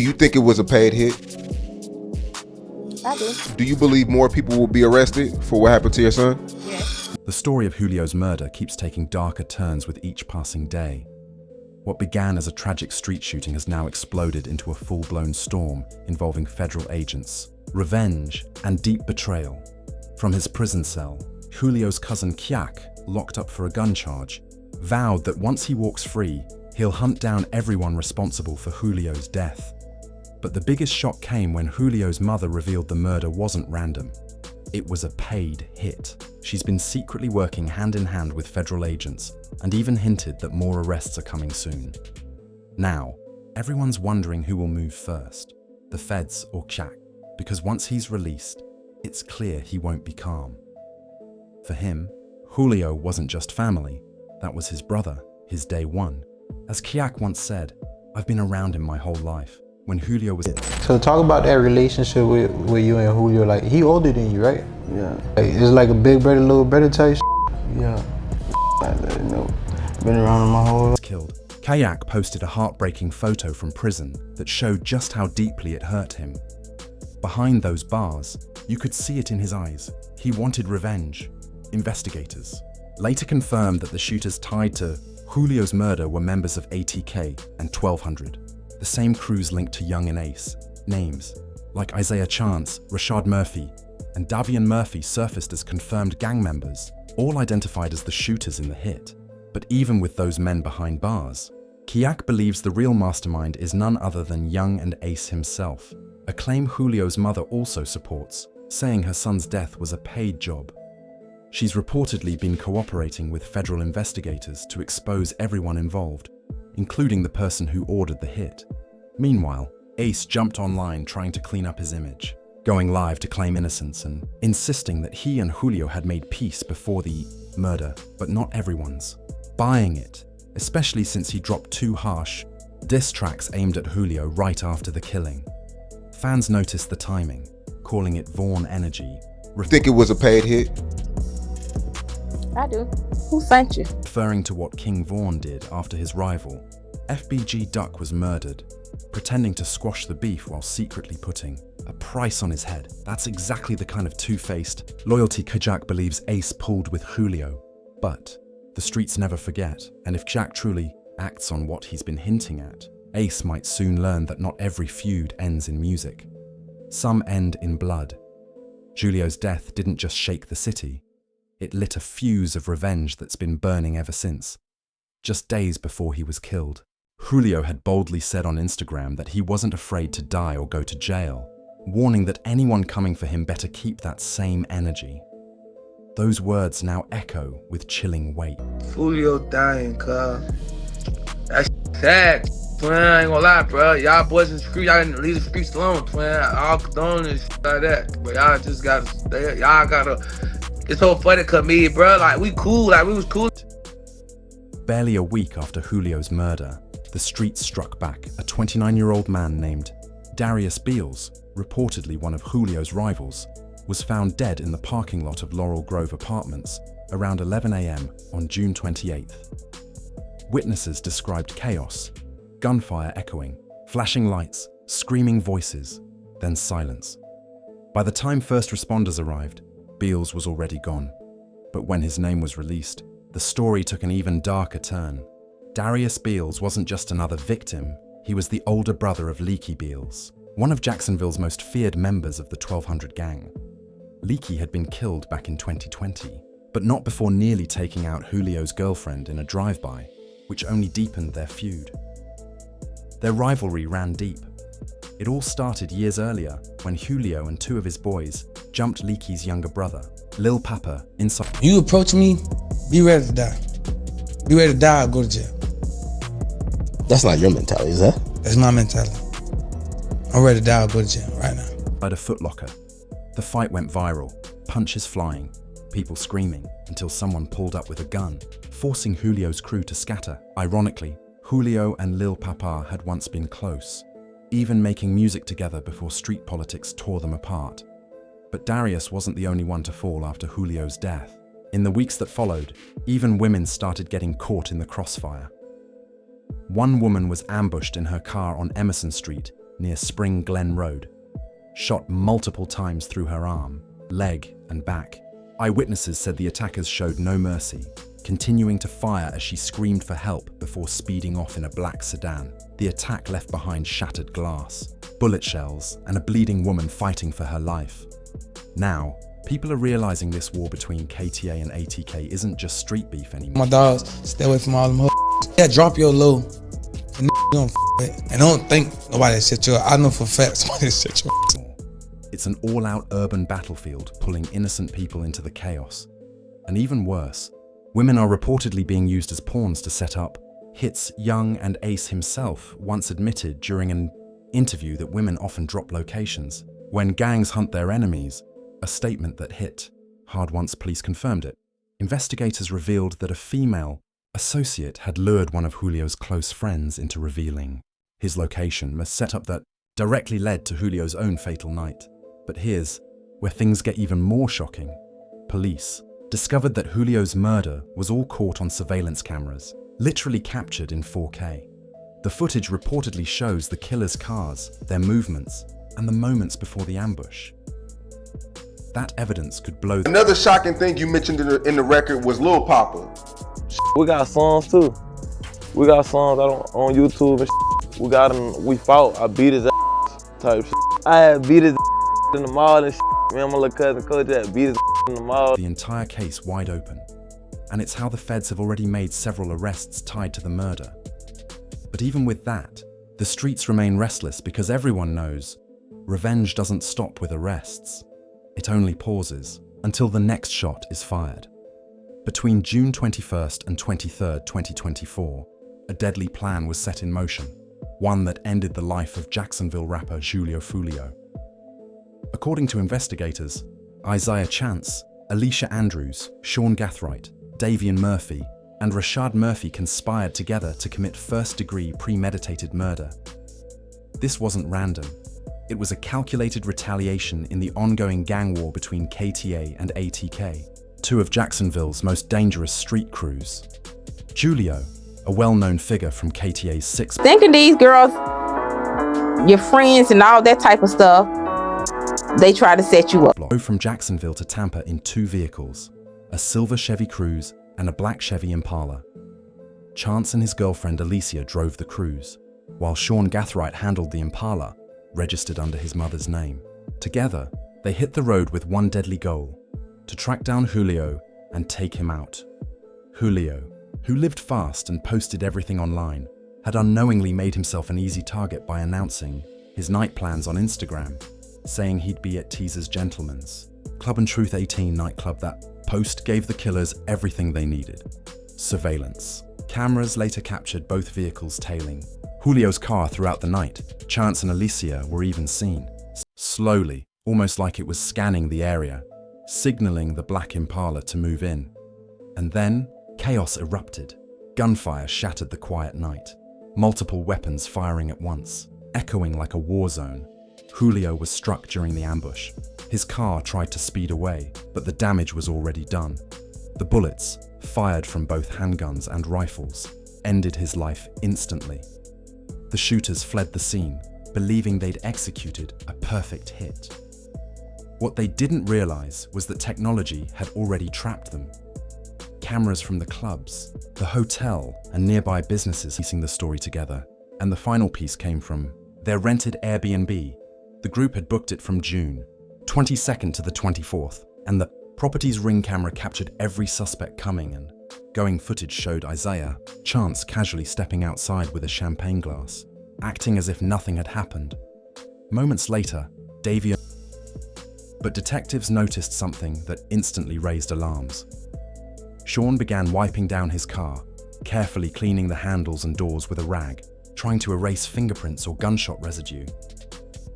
Do you think it was a paid hit? I do. Do you believe more people will be arrested for what happened to your son? Yes. The story of Julio's murder keeps taking darker turns with each passing day. What began as a tragic street shooting has now exploded into a full-blown storm involving federal agents, revenge, and deep betrayal. From his prison cell, Julio's cousin Kjak, locked up for a gun charge, vowed that once he walks free, he'll hunt down everyone responsible for Julio's death. But the biggest shock came when Julio's mother revealed the murder wasn't random. It was a paid hit. She's been secretly working hand in hand with federal agents and even hinted that more arrests are coming soon. Now, everyone's wondering who will move first, the feds or Kjak, because once he's released, it's clear he won't be calm. For him, Julio wasn't just family, that was his brother, his day one. As Kjak once said, "I've been around him my whole life." When Julio was... So talk about that relationship with you and Julio. Like, he older than you, right? Yeah. Like, it's like a big brother, little brother type Yeah. You know, been around him my whole life. Killed. Kjak posted a heartbreaking photo from prison that showed just how deeply it hurt him. Behind those bars, you could see it in his eyes. He wanted revenge. Investigators later confirmed that the shooters tied to Julio's murder were members of ATK and 1200, the same crews linked to Yungeen Ace. Names like Isaiah Chance, Rashad Murphy, and Davian Murphy surfaced as confirmed gang members, all identified as the shooters in the hit. But even with those men behind bars, Kjak believes the real mastermind is none other than Young and Ace himself, a claim Julio's mother also supports, saying her son's death was a paid job. She's reportedly been cooperating with federal investigators to expose everyone involved, including the person who ordered the hit. Meanwhile, Ace jumped online trying to clean up his image, going live to claim innocence and insisting that he and Julio had made peace before the murder, but not everyone's buying it, especially since he dropped 2 harsh diss tracks aimed at Julio right after the killing. Fans noticed the timing, calling it Vaughn energy. Think it was a paid hit? I do. Who sent you? Referring to what King Vaughn did after his rival, FBG Duck was murdered, pretending to squash the beef while secretly putting a price on his head. That's exactly the kind of two-faced loyalty Kjak believes Ace pulled with Julio. But the streets never forget, and if Kjak truly acts on what he's been hinting at, Ace might soon learn that not every feud ends in music. Some end in blood. Julio's death didn't just shake the city, it lit a fuse of revenge that's been burning ever since. Just days before he was killed, Julio had boldly said on Instagram that he wasn't afraid to die or go to jail, warning that anyone coming for him better keep that same energy. Those words now echo with chilling weight. Foolio dying, cuz. That's sad, twin. I ain't gonna lie, bro. Y'all boys in the street, y'all didn't leave the streets alone, twin. All condone and shit like that. But y'all just gotta stay. Y'all gotta. It's so funny, cause me, bro. Like, we cool. Like, we was cool. Barely a week after Julio's murder, the streets struck back. A 29-year-old man named Darius Beals, reportedly one of Julio's rivals, was found dead in the parking lot of Laurel Grove Apartments around 11 a.m. on June 28th. Witnesses described chaos, gunfire echoing, flashing lights, screaming voices, then silence. By the time first responders arrived, Beals was already gone. But when his name was released, the story took an even darker turn. Darius Beals wasn't just another victim, he was the older brother of Leaky Beals, one of Jacksonville's most feared members of the 1200 gang. Leaky had been killed back in 2020, but not before nearly taking out Julio's girlfriend in a drive-by, which only deepened their feud. Their rivalry ran deep. It all started years earlier when Julio and 2 of his boys jumped Leaky's younger brother, Lil Papa, inside. You approach me, be ready to die. Be ready to die or go to jail. That's not your mentality, is that? That's my mentality. I'm ready to die or go to jail right now. At a Foot Locker. The fight went viral, punches flying, people screaming, until someone pulled up with a gun, forcing Julio's crew to scatter. Ironically, Julio and Lil Papa had once been close, even making music together before street politics tore them apart. But Darius wasn't the only one to fall after Julio's death. In the weeks that followed, even women started getting caught in the crossfire. One woman was ambushed in her car on Emerson Street near Spring Glen Road, shot multiple times through her arm, leg, and back. Eyewitnesses said the attackers showed no mercy, continuing to fire as she screamed for help before speeding off in a black sedan. The attack left behind shattered glass, bullet shells, and a bleeding woman fighting for her life. Now, people are realizing this war between KTA and ATK isn't just street beef anymore. My dogs, stay away from all them hoes. Yeah, drop your low. And don't it. And don't think nobody shit you up. I know for a fact somebody shit you up. It's an all-out urban battlefield pulling innocent people into the chaos. And even worse, women are reportedly being used as pawns to set up hits. Young and Ace himself once admitted during an interview that women often drop locations when gangs hunt their enemies, a statement that hit hard once police confirmed it. Investigators revealed that a female associate had lured one of Julio's close friends into revealing his location, a setup that directly led to Julio's own fatal night. But here's where things get even more shocking. Police discovered that Julio's murder was all caught on surveillance cameras, literally captured in 4K. The footage reportedly shows the killer's cars, their movements, and the moments before the ambush. That evidence could blow. Another shocking thing you mentioned in the record was Lil Papa. We got songs too. We got songs out on YouTube and shit. We got him, we fought, I beat his ass type shit. I had beat his ass in the mall and shit. Me and my little cousin Coach had beat his ass in the mall. The entire case wide open. And it's how the feds have already made several arrests tied to the murder. But even with that, the streets remain restless because everyone knows revenge doesn't stop with arrests. It only pauses until the next shot is fired. Between June 21st and 23rd, 2024, a deadly plan was set in motion, one that ended the life of Jacksonville rapper Julio Foolio. According to investigators, Isaiah Chance, Alicia Andrews, Sean Gathright, Davian Murphy, and Rashad Murphy conspired together to commit first-degree premeditated murder. This wasn't random. It was a calculated retaliation in the ongoing gang war between KTA and ATK, two of Jacksonville's most dangerous street crews. Julio, a well-known figure from KTA's 6. Thinking these girls, your friends and all that type of stuff, they try to set you up. Drove from Jacksonville to Tampa in 2 vehicles, a silver Chevy Cruze and a black Chevy Impala. Chance and his girlfriend Alicia drove the Cruze, while Sean Gathright handled the Impala, registered under his mother's name. Together, they hit the road with one deadly goal: to track down Julio and take him out. Julio, who lived fast and posted everything online, had unknowingly made himself an easy target by announcing his night plans on Instagram, saying he'd be at Teaser's Gentleman's Club and Truth 18 nightclub. That post gave the killers everything they needed: surveillance. Cameras later captured both vehicles tailing Julio's car throughout the night. Chance and Alicia were even seen, slowly, almost like it was scanning the area, signaling the black Impala to move in. And then, chaos erupted. Gunfire shattered the quiet night, multiple weapons firing at once, echoing like a war zone. Julio was struck during the ambush. His car tried to speed away, but the damage was already done. The bullets, fired from both handguns and rifles, ended his life instantly. The shooters fled the scene, believing they'd executed a perfect hit. What they didn't realize was that technology had already trapped them. Cameras from the clubs, the hotel, and nearby businesses piecing the story together. And the final piece came from their rented Airbnb. The group had booked it from June 22nd to the 24th, and the property's Ring camera captured every suspect coming and going. Footage showed Isaiah Chance casually stepping outside with a champagne glass, acting as if nothing had happened. Moments later, Davian. But detectives noticed something that instantly raised alarms. Sean began wiping down his car, carefully cleaning the handles and doors with a rag, trying to erase fingerprints or gunshot residue.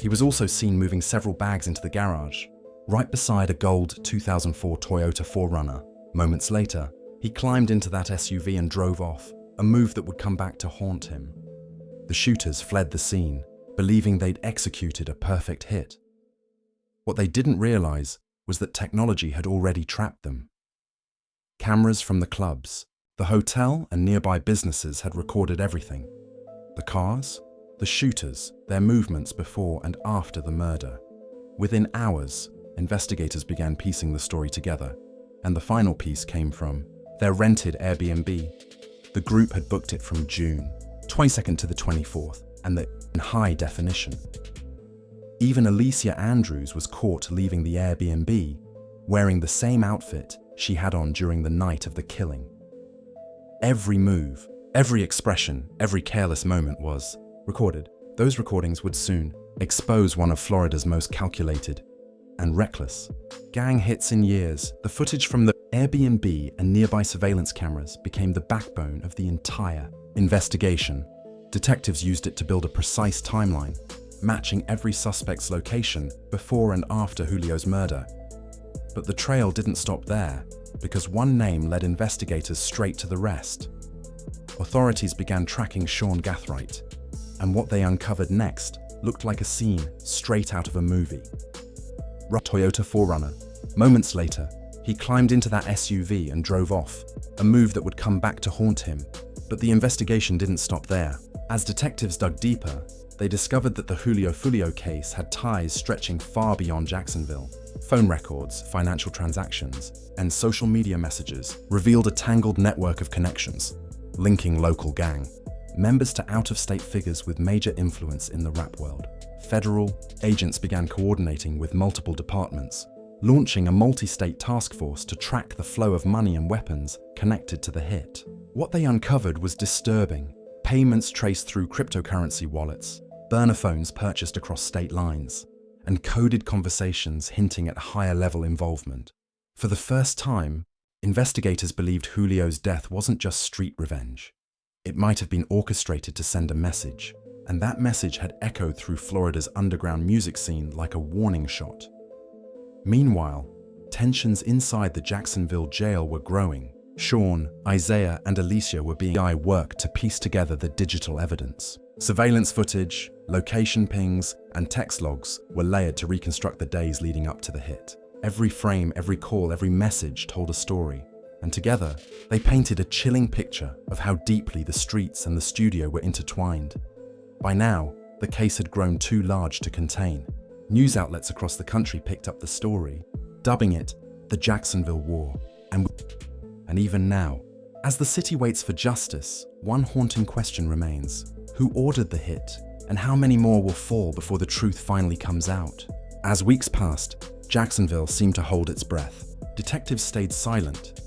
He was also seen moving several bags into the garage, right beside a gold 2004 Toyota 4Runner. Moments later, he climbed into that SUV and drove off, a move that would come back to haunt him. The shooters fled the scene, believing they'd executed a perfect hit. What they didn't realize was that technology had already trapped them. Cameras from the clubs, the hotel, and nearby businesses had recorded everything. The cars, the shooters, their movements before and after the murder. Within hours, investigators began piecing the story together, and the final piece came from their rented Airbnb. The group had booked it from June 22nd to the 24th, and in high definition. Even Alicia Andrews was caught leaving the Airbnb, wearing the same outfit she had on during the night of the killing. Every move, every expression, every careless moment was recorded. Those recordings would soon expose one of Florida's most calculated and reckless gang hits in years. The footage from the Airbnb and nearby surveillance cameras became the backbone of the entire investigation. Detectives used it to build a precise timeline, matching every suspect's location before and after Julio's murder. But the trail didn't stop there, because one name led investigators straight to the rest. Authorities began tracking Sean Gathright, and what they uncovered next looked like a scene straight out of a movie. Toyota 4Runner. Moments later, he climbed into that SUV and drove off, a move that would come back to haunt him. But the investigation didn't stop there. As detectives dug deeper, they discovered that the Julio Foolio case had ties stretching far beyond Jacksonville. Phone records, financial transactions, and social media messages revealed a tangled network of connections, linking local gang members to out-of-state figures with major influence in the rap world. Federal agents began coordinating with multiple departments, launching a multi-state task force to track the flow of money and weapons connected to the hit. What they uncovered was disturbing. Payments traced through cryptocurrency wallets, burner phones purchased across state lines, and coded conversations hinting at higher-level involvement. For the first time, investigators believed Julio's death wasn't just street revenge. It might have been orchestrated to send a message, and that message had echoed through Florida's underground music scene like a warning shot. Meanwhile, tensions inside the Jacksonville jail were growing. Sean, Isaiah, and Alicia were being worked to piece together the digital evidence. Surveillance footage, location pings, and text logs were layered to reconstruct the days leading up to the hit. Every frame, every call, every message told a story, and together, they painted a chilling picture of how deeply the streets and the studio were intertwined. By now, the case had grown too large to contain. News outlets across the country picked up the story, dubbing it the Jacksonville War. And even now, as the city waits for justice, one haunting question remains. Who ordered the hit, and how many more will fall before the truth finally comes out? As weeks passed, Jacksonville seemed to hold its breath. Detectives stayed silent,